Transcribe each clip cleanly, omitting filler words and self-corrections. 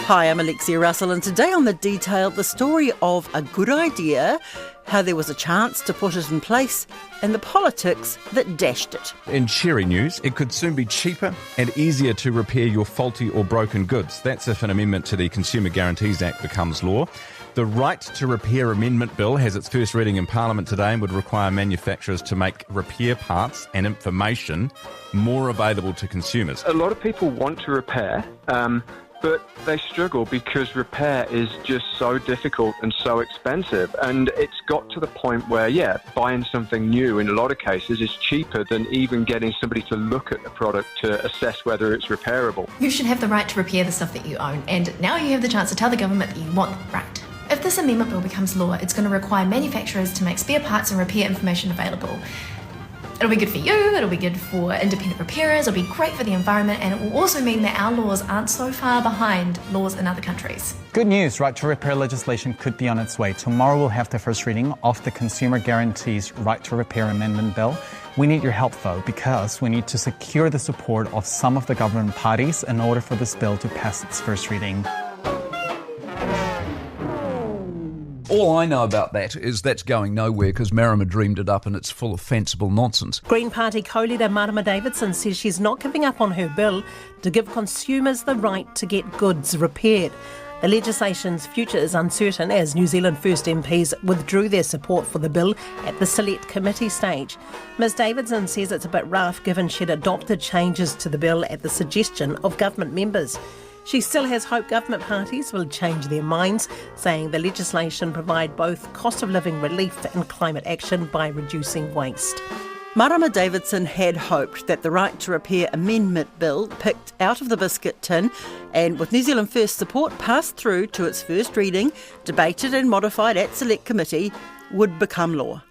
Hi, I'm Alexia Russell, and today on The Detail, the story of a good idea, how there was a chance to put it in place, and the politics that dashed it. In cheery news, it could soon be cheaper and easier to repair your faulty or broken goods. That's if an amendment to the Consumer Guarantees Act becomes law. The Right to Repair Amendment Bill has its first reading in Parliament today and would require manufacturers to make repair parts and information more available to consumers. A lot of people want to repair, but they struggle because repair is just so difficult and so expensive. And it's got to the point where, buying something new in a lot of cases is cheaper than even getting somebody to look at the product to assess whether it's repairable. You should have the right to repair the stuff that you own, and now you have the chance to tell the government that you want the right. If this amendment bill becomes law, it's going to require manufacturers to make spare parts and repair information available. It'll be good for you, it'll be good for independent repairers, it'll be great for the environment, and it will also mean that our laws aren't so far behind laws in other countries. Good news, right to repair legislation could be on its way. Tomorrow we'll have the first reading of the Consumer Guarantees Right to Repair Amendment Bill. We need your help though, because we need to secure the support of some of the government parties in order for this bill to pass its first reading. All I know about that is that's going nowhere because Marama dreamed it up and it's full of fanciful nonsense. Green Party co-leader Marama Davidson says she's not giving up on her bill to give consumers the right to get goods repaired. The legislation's future is uncertain as New Zealand First MPs withdrew their support for the bill at the Select Committee stage. Ms Davidson says it's a bit rough given she'd adopted changes to the bill at the suggestion of government members. She still has hope government parties will change their minds, saying the legislation provide both cost of living relief and climate action by reducing waste. Marama Davidson had hoped that the Right to Repair Amendment Bill, picked out of the biscuit tin and with New Zealand First support passed through to its first reading, debated and modified at Select Committee, would become law.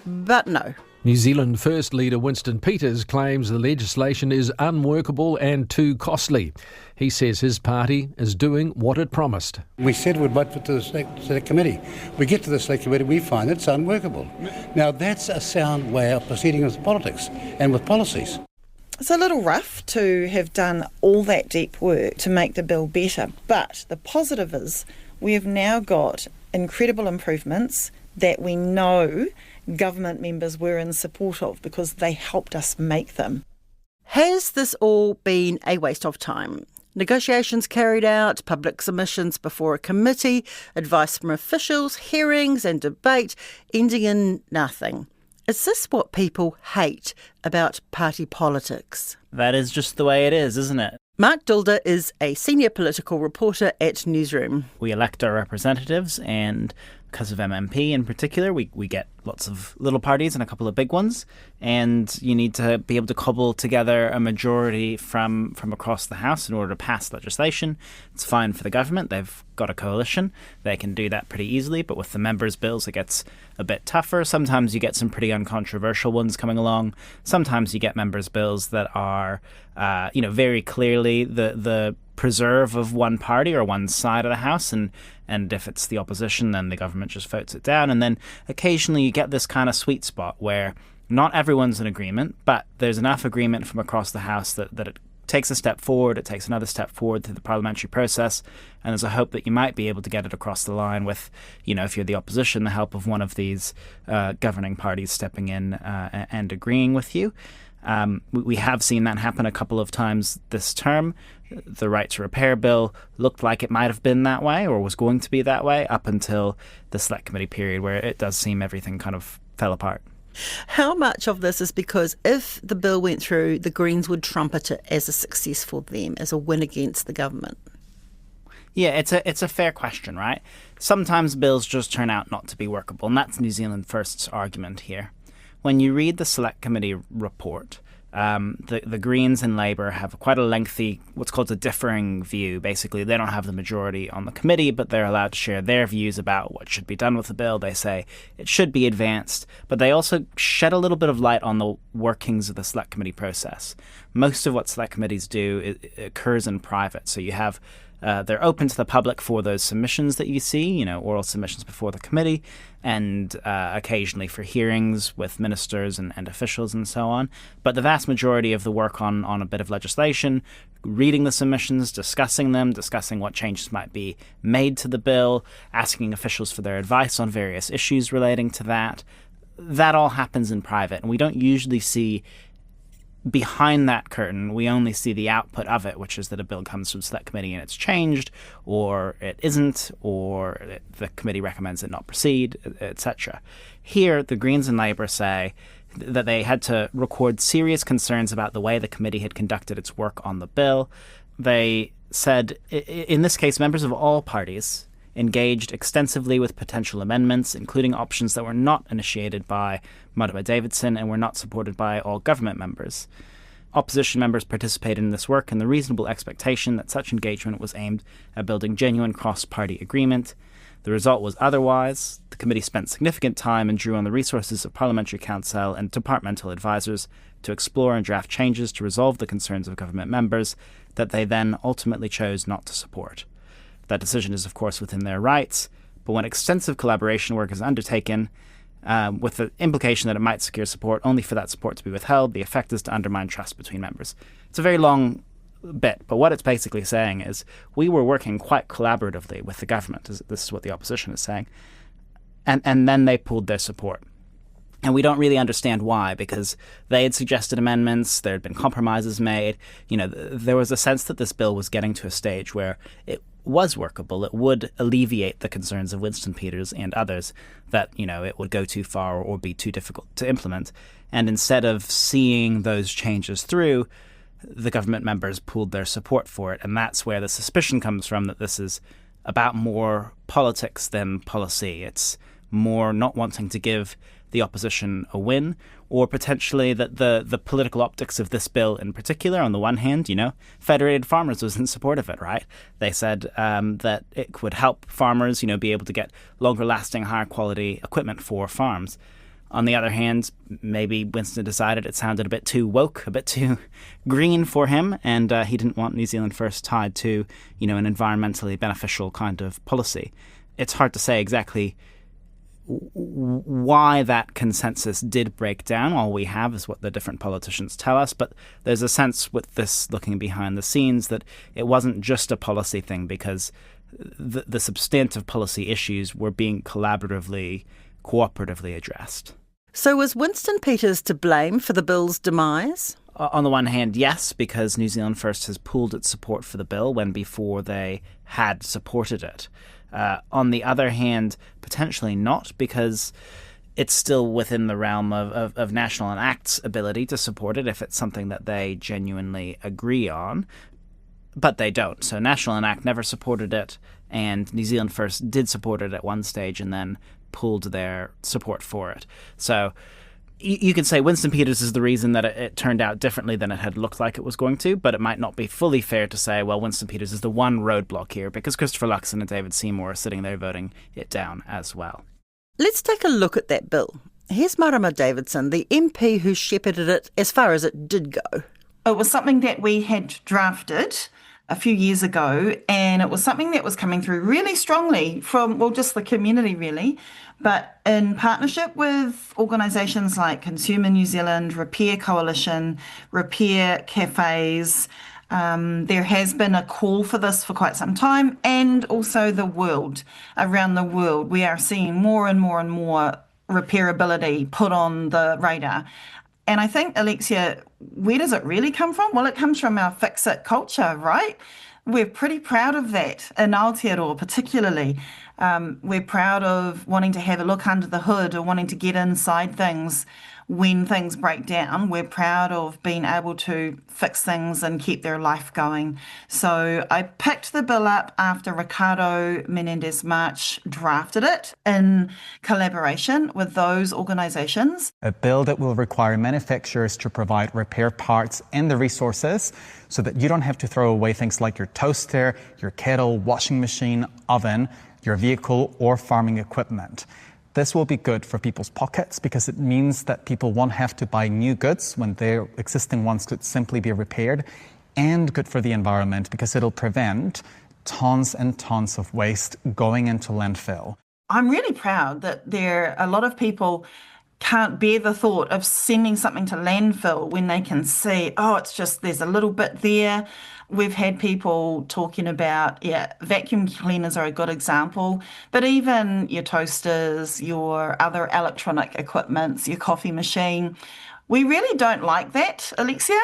But no. New Zealand First leader Winston Peters claims the legislation is unworkable and too costly. He says his party is doing what it promised. We said we'd vote for the Select Committee. We get to the Select Committee, we find it's unworkable. Now that's a sound way of proceeding with politics and with policies. It's a little rough to have done all that deep work to make the bill better, but the positive is we have now got incredible improvements that we know government members were in support of because they helped us make them. Has this all been a waste of time? Negotiations carried out, public submissions before a committee, advice from officials, hearings and debate, ending in nothing. Is this what people hate about party politics? That is just the way it is, isn't it? Mark Dulder is a senior political reporter at Newsroom. We elect our representatives, and because of MMP in particular, we get lots of little parties and a couple of big ones, and you need to be able to cobble together a majority from across the House in order to pass legislation. It's fine for the government. They've got a coalition. They can do that pretty easily, but with the members' bills, it gets a bit tougher. Sometimes you get some pretty uncontroversial ones coming along. Sometimes you get members' bills that are, very clearly the preserve of one party or one side of the House, and if it's the opposition, then the government just votes it down. And then occasionally you get this kind of sweet spot where not everyone's in agreement, but there's enough agreement from across the House that it takes a step forward, it takes another step forward through the parliamentary process, and there's a hope that you might be able to get it across the line with, if you're the opposition, the help of one of these governing parties stepping in and agreeing with you. We have seen that happen a couple of times this term. The Right to Repair Bill looked like it might have been that way or was going to be that way up until the Select Committee period, where it does seem everything kind of fell apart. How much of this is because if the bill went through, the Greens would trumpet it as a success for them, as a win against the government? Yeah, it's a fair question, right? Sometimes bills just turn out not to be workable, and that's New Zealand First's argument here. When you read the Select Committee report, the Greens and Labour have quite a lengthy, what's called a differing view. Basically, they don't have the majority on the committee, but they're allowed to share their views about what should be done with the bill. They say it should be advanced, but they also shed a little bit of light on the workings of the Select Committee process. Most of what Select Committees do occurs in private, so you have They're open to the public for those submissions that you see, oral submissions before the committee, and occasionally for hearings with ministers and officials and so on. But the vast majority of the work on a bit of legislation, reading the submissions, discussing them, discussing what changes might be made to the bill, asking officials for their advice on various issues relating to that all happens in private. And we don't usually see behind that curtain. We only see the output of it, which is that a bill comes from select committee and it's changed, or it isn't, or the committee recommends it not proceed, etc. Here, the Greens and Labour say that they had to record serious concerns about the way the committee had conducted its work on the bill. They said, in this case, members of all parties engaged extensively with potential amendments, including options that were not initiated by Marama Davidson and were not supported by all government members. Opposition members participated in this work in the reasonable expectation that such engagement was aimed at building genuine cross-party agreement. The result was otherwise. The committee spent significant time and drew on the resources of Parliamentary Counsel and departmental advisors to explore and draft changes to resolve the concerns of government members that they then ultimately chose not to support. That decision is, of course, within their rights, but when extensive collaboration work is undertaken, with the implication that it might secure support only for that support to be withheld, the effect is to undermine trust between members. It's a very long bit, but what it's basically saying is we were working quite collaboratively with the government. This is what the opposition is saying. And then they pulled their support. And we don't really understand why, because they had suggested amendments, there had been compromises made. There was a sense that this bill was getting to a stage where it was workable. It would alleviate the concerns of Winston Peters and others that, it would go too far or be too difficult to implement. And instead of seeing those changes through, the government members pulled their support for it. And that's where the suspicion comes from, that this is about more politics than policy. It's more not wanting to give the opposition a win, or potentially that the political optics of this bill in particular, on the one hand, Federated Farmers was in support of it, right? They said that it would help farmers, be able to get longer lasting, higher quality equipment for farms. On the other hand, maybe Winston decided it sounded a bit too woke, a bit too green for him, and he didn't want New Zealand First tied to, an environmentally beneficial kind of policy. It's hard to say exactly why that consensus did break down. All we have is what the different politicians tell us, but there's a sense with this looking behind the scenes that it wasn't just a policy thing, because the substantive policy issues were being cooperatively addressed. So was Winston Peters to blame for the bill's demise? On the one hand, yes, because New Zealand First has pooled its support for the bill when before they had supported it. On the other hand, potentially not, because it's still within the realm of National and Act's ability to support it if it's something that they genuinely agree on. But they don't. So National and Act never supported it, and New Zealand First did support it at one stage and then pulled their support for it. So you could say Winston Peters is the reason that it turned out differently than it had looked like it was going to, but it might not be fully fair to say, well, Winston Peters is the one roadblock here, because Christopher Luxon and David Seymour are sitting there voting it down as well. Let's take a look at that bill. Here's Marama Davidson, the MP who shepherded it as far as it did go. It was something that we had drafted a few years ago, and it was something that was coming through really strongly from, just the community really, but in partnership with organisations like Consumer New Zealand, Repair Coalition, Repair Cafes. There has been a call for this for quite some time, and also around the world, we are seeing more and more and more repairability put on the radar. And I think, Alexia, where does it really come from? Well, it comes from our fix-it culture, right? We're pretty proud of that in Aotearoa particularly. We're proud of wanting to have a look under the hood or wanting to get inside things when things break down. We're proud of being able to fix things and keep their life going. So I picked the bill up after Ricardo Menendez March drafted it in collaboration with those organisations. A bill that will require manufacturers to provide repair parts and the resources so that you don't have to throw away things like your toaster, your kettle, washing machine, oven, your vehicle or farming equipment. This will be good for people's pockets because it means that people won't have to buy new goods when their existing ones could simply be repaired, and good for the environment because it'll prevent tons and tons of waste going into landfill. I'm really proud that a lot of people can't bear the thought of sending something to landfill when they can see, it's just there's a little bit there. We've had people talking about, vacuum cleaners are a good example, but even your toasters, your other electronic equipments, your coffee machine, we really don't like that, Alexia.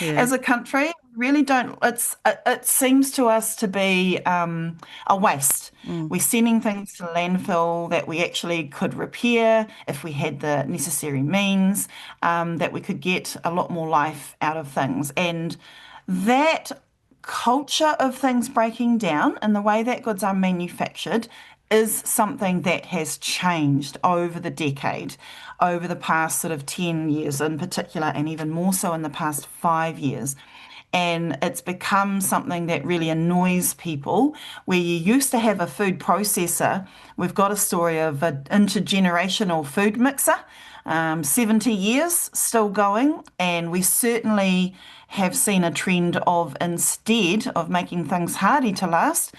As a country, really don't. It seems to us to be a waste. We're sending things to landfill that we actually could repair if we had the necessary means, that we could get a lot more life out of things. And that culture of things breaking down and the way that goods are manufactured is something that has changed over the decade, over the past sort of 10 years in particular, and even more so in the past 5 years. And it's become something that really annoys people, where you used to have a food processor. We've got a story of an intergenerational food mixer, 70 years still going, and we certainly have seen a trend of, instead of making things hardy to last,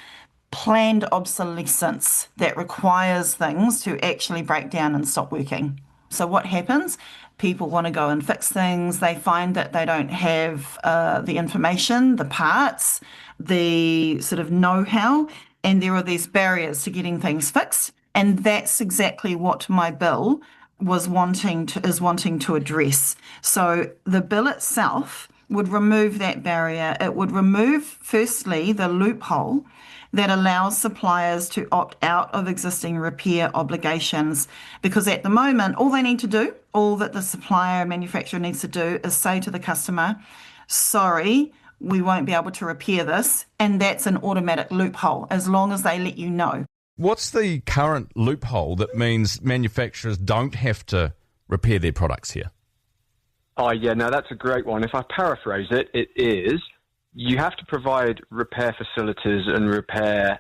planned obsolescence that requires things to actually break down and stop working. So what happens? People want to go and fix things. They find that they don't have the information, the parts, the sort of know-how, and there are these barriers to getting things fixed. And that's exactly what my bill is wanting to address. So the bill itself would remove that barrier. It would remove, firstly, the loophole that allows suppliers to opt out of existing repair obligations, because at the moment, all that the supplier manufacturer needs to do is say to the customer, sorry, we won't be able to repair this, and that's an automatic loophole as long as they let you know. What's the current loophole that means manufacturers don't have to repair their products here? Oh, yeah, no, that's a great one. If I paraphrase it, it is you have to provide repair facilities and repair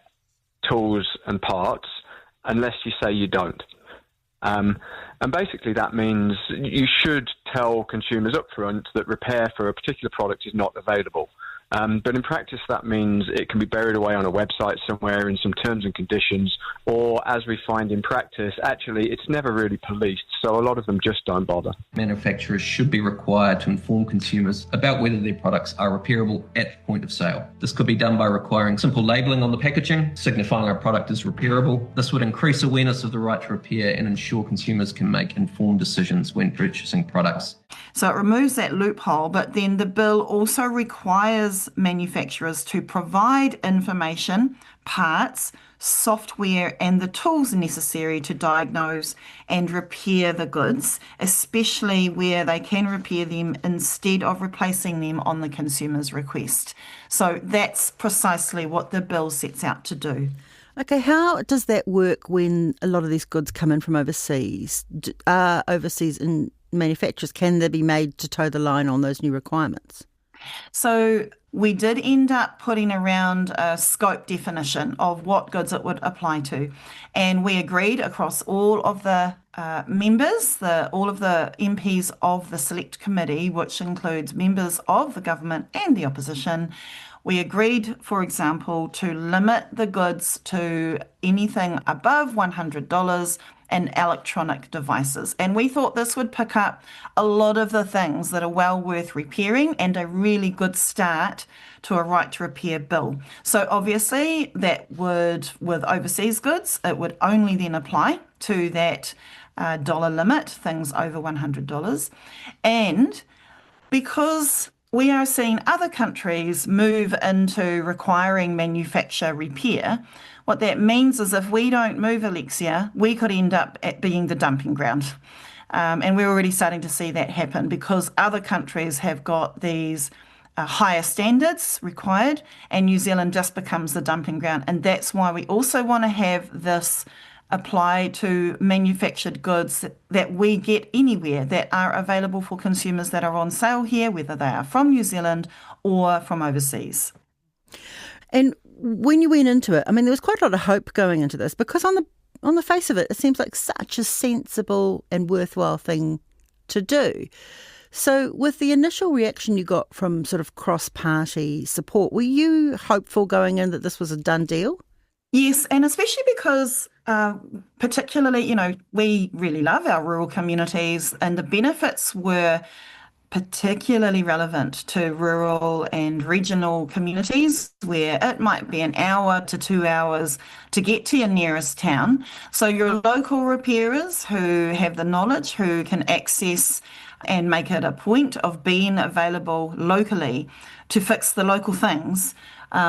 tools and parts unless you say you don't. And basically that means you should tell consumers up front that repair for a particular product is not available. But in practice, that means it can be buried away on a website somewhere in some terms and conditions, or as we find in practice, actually, it's never really policed, so a lot of them just don't bother. Manufacturers should be required to inform consumers about whether their products are repairable at point of sale. This could be done by requiring simple labelling on the packaging, signifying a product is repairable. This would increase awareness of the right to repair and ensure consumers can make informed decisions when purchasing products. So it removes that loophole, but then the bill also requires manufacturers to provide information, parts, software and the tools necessary to diagnose and repair the goods, especially where they can repair them instead of replacing them on the consumer's request. So that's precisely what the bill sets out to do. Okay, how does that work when a lot of these goods come in from overseas? Are overseas manufacturers, can they be made to toe the line on those new requirements? So we did end up putting around a scope definition of what goods it would apply to. And we agreed across all of the members, all of the MPs of the Select Committee, which includes members of the government and the opposition. We agreed, for example, to limit the goods to anything above $100 and electronic devices. And we thought this would pick up a lot of the things that are well worth repairing and a really good start to a right to repair bill. So obviously that would, with overseas goods, it would only then apply to that dollar limit, things over $100. And because we are seeing other countries move into requiring manufacture repair, what that means is if we don't move, Alexia, we could end up at being the dumping ground. And we're already starting to see that happen because other countries have got these higher standards required and New Zealand just becomes the dumping ground. And that's why we also want to have this apply to manufactured goods that we get anywhere that are available for consumers that are on sale here, whether they are from New Zealand or from overseas. And when you went into it, I mean, there was quite a lot of hope going into this because on the face of it, it seems like such a sensible and worthwhile thing to do. So with the initial reaction you got from sort of cross-party support, were you hopeful going in that this was a done deal? Yes, and especially because particularly, we really love our rural communities, and the benefits were particularly relevant to rural and regional communities where it might be an hour to 2 hours to get to your nearest town. So your local repairers who have the knowledge, who can access and make it a point of being available locally to fix the local things,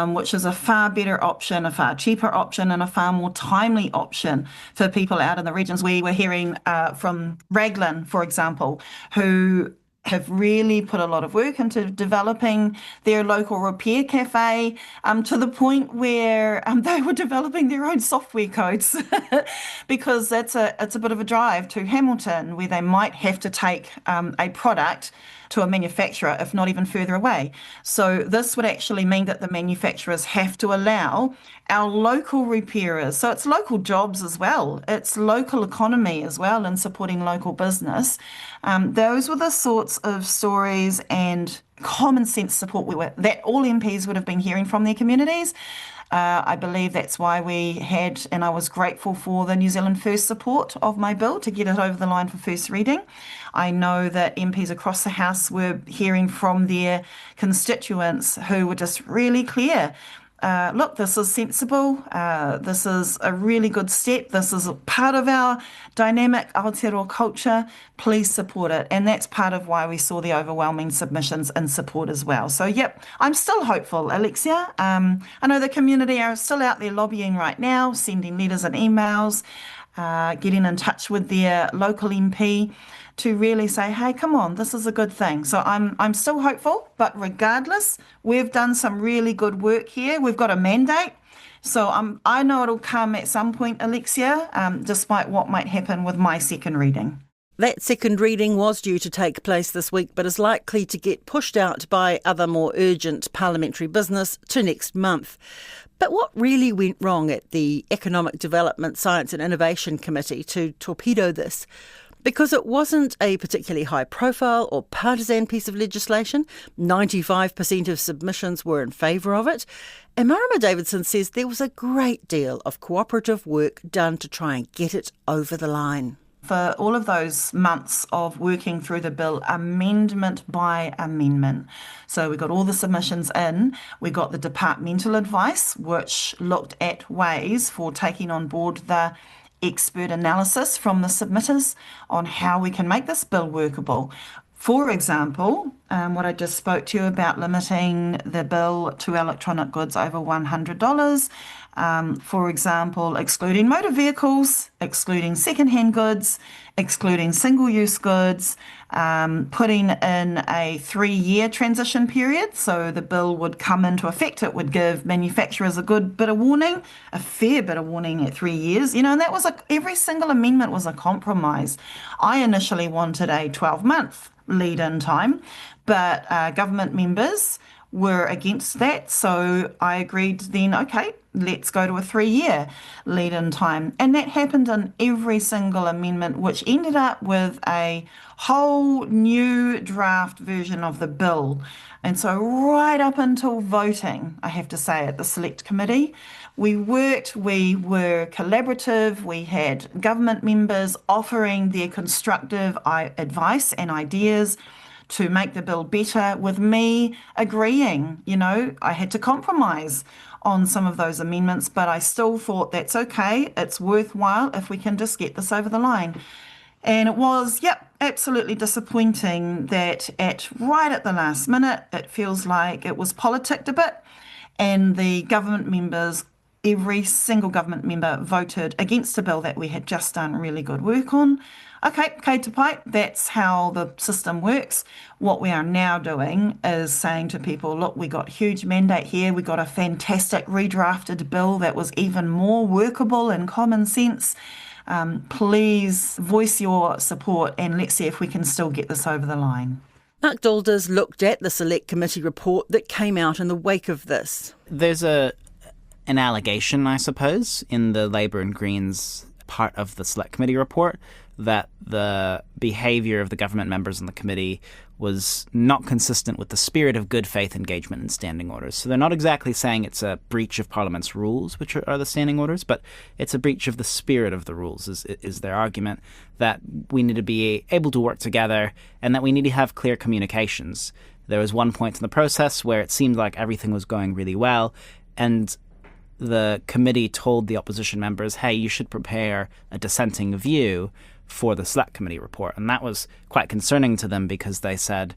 which is a far better option, a far cheaper option, and a far more timely option for people out in the regions. We were hearing from Raglan, for example, who have really put a lot of work into developing their local repair cafe, to the point where they were developing their own software codes because it's a bit of a drive to Hamilton where they might have to take a product to a manufacturer, if not even further away. So this would actually mean that the manufacturers have to allow our local repairers, so it's local jobs as well, it's local economy as well, and supporting local business. Those were the sorts of stories and common sense support that all MPs would have been hearing from their communities. I believe that's why we had, and I was grateful for the New Zealand First support of my bill to get it over the line for first reading. I know that MPs across the House were hearing from their constituents who were just really clear. Look, this is sensible. This is a really good step. This is a part of our dynamic Aotearoa culture. Please support it. And that's part of why we saw the overwhelming submissions in support as well. So, yep, I'm still hopeful, Alexia. I know the community are still out there lobbying right now, sending letters and emails, getting in touch with their local MP to really say, hey, come on, this is a good thing. So I'm still hopeful, but regardless, we've done some really good work here. We've got a mandate. So I know it'll come at some point, Alexia, despite what might happen with my second reading. That second reading was due to take place this week, but is likely to get pushed out by other more urgent parliamentary business to next month. But what really went wrong at the Economic Development, Science and Innovation Committee to torpedo this? Because it wasn't a particularly high-profile or partisan piece of legislation. 95% of submissions were in favour of it. And Marama Davidson says there was a great deal of cooperative work done to try and get it over the line. For all of those months of working through the bill, amendment by amendment. So we got all the submissions in, we got the departmental advice, which looked at ways for taking on board the expert analysis from the submitters on how we can make this bill workable. For example, what I just spoke to you about limiting the bill to electronic goods over $100. For example, excluding motor vehicles, excluding second-hand goods, excluding single-use goods, putting in a 3-year transition period. So the bill would come into effect. It would give manufacturers a good bit of warning, a fair bit of warning at 3 years. And that was every single amendment was a compromise. I initially wanted a 12-month lead-in time, but government members were against that. So I agreed then, okay, let's go to a 3-year lead-in time. And that happened in every single amendment, which ended up with a whole new draft version of the bill. And so right up until voting, I have to say, at the Select Committee, we worked, we were collaborative, we had government members offering their constructive advice and ideas to make the bill better, with me agreeing. I had to compromise on some of those amendments, but I still thought that's okay, it's worthwhile if we can just get this over the line. And it was, absolutely disappointing that right at the last minute, it feels like it was politicked a bit, and the government members, every single government member voted against a bill that we had just done really good work on. Okay, kei te pai, that's how the system works. What we are now doing is saying to people, look, we got a huge mandate here. We got a fantastic redrafted bill that was even more workable and common sense. Please voice your support and let's see if we can still get this over the line. Mark Dalders looked at the Select Committee report that came out in the wake of this. There's an allegation, I suppose, in the Labour and Greens part of the Select Committee report that the behaviour of the government members in the committee was not consistent with the spirit of good faith engagement in standing orders. So they're not exactly saying it's a breach of Parliament's rules, which are the standing orders, but it's a breach of the spirit of the rules, is their argument, that we need to be able to work together and that we need to have clear communications. There was one point in the process where it seemed like everything was going really well, and the committee told the opposition members, hey, you should prepare a dissenting view for the Select Committee report. And that was quite concerning to them because they said,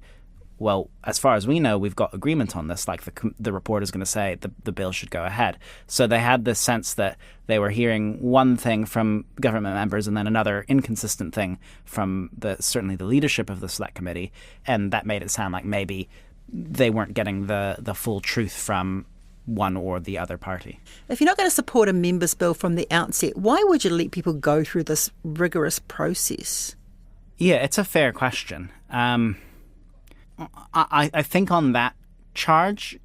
well, as far as we know, we've got agreement on this. Like the report is going to say the bill should go ahead. So they had this sense that they were hearing one thing from government members and then another inconsistent thing from certainly the leadership of the Select Committee. And that made it sound like maybe they weren't getting the full truth from one or the other party. If you're not going to support a members' bill from the outset, why would you let people go through this rigorous process? Yeah, it's a fair question. I think on that charge,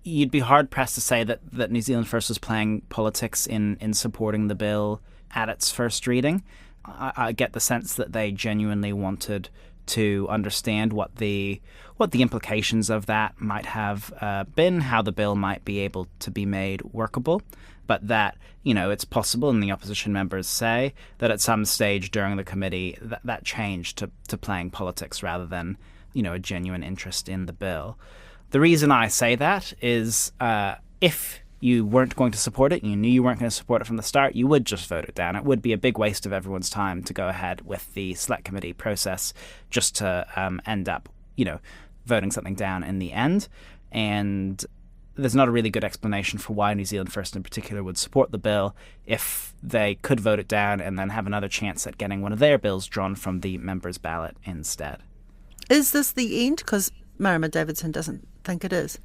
you'd be hard-pressed to say that New Zealand First was playing politics in supporting the bill at its first reading. I get the sense that they genuinely wanted to understand what the implications of that might have been, how the bill might be able to be made workable, but that, it's possible, and the opposition members say, that at some stage during the committee that changed to playing politics rather than, a genuine interest in the bill. The reason I say that is if you weren't going to support it, you knew you weren't going to support it from the start, you would just vote it down. It would be a big waste of everyone's time to go ahead with the Select Committee process just to end up, voting something down in the end. And there's not a really good explanation for why New Zealand First in particular would support the bill if they could vote it down and then have another chance at getting one of their bills drawn from the members' ballot instead. Is this the end? Because Marama Davidson doesn't think it is.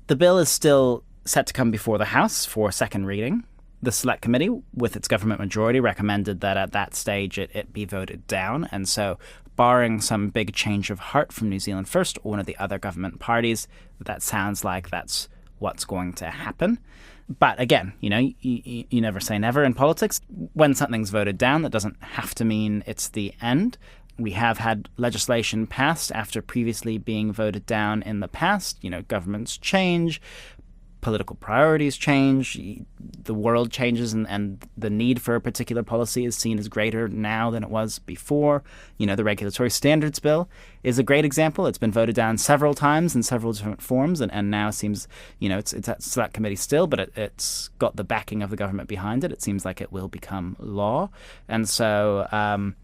The bill is still set to come before the House for second reading. The Select Committee, with its government majority, recommended that at that stage it be voted down. And so, barring some big change of heart from New Zealand First or one of the other government parties, that sounds like that's what's going to happen. But again, you never say never in politics. When something's voted down, that doesn't have to mean it's the end. We have had legislation passed after previously being voted down in the past. Governments change, political priorities change, the world changes, and the need for a particular policy is seen as greater now than it was before. The Regulatory Standards Bill is a great example. It's been voted down several times in several different forms, and now seems, it's at Select Committee still, but it's got the backing of the government behind it. It seems like it will become law. And so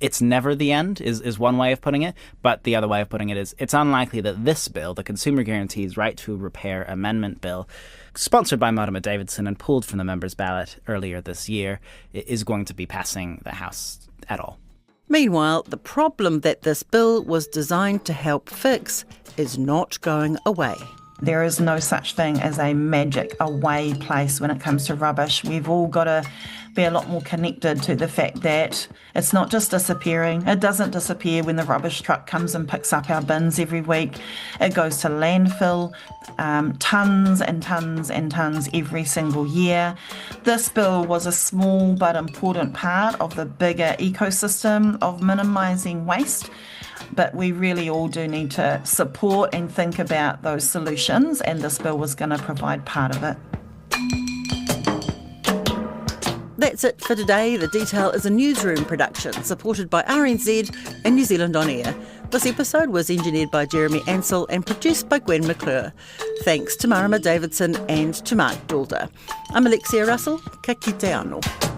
it's never the end is one way of putting it, but the other way of putting it is it's unlikely that this bill, the Consumer Guarantees Right to Repair Amendment Bill, sponsored by Marama Davidson and pulled from the members' ballot earlier this year, is going to be passing the House at all. Meanwhile, the problem that this bill was designed to help fix is not going away. There is no such thing as a magic away place when it comes to rubbish. We've all got to be a lot more connected to the fact that it's not just disappearing. It doesn't disappear when the rubbish truck comes and picks up our bins every week. It goes to landfill, tons and tons and tons every single year. This bill was a small but important part of the bigger ecosystem of minimising waste. But we really all do need to support and think about those solutions, and this bill was going to provide part of it. That's it for today. The Detail is a newsroom production supported by RNZ and New Zealand On Air. This episode was engineered by Jeremy Ansell and produced by Gwen McClure. Thanks to Marama Davidson and to Mark Dulder. I'm Alexia Russell. Ka kite anō.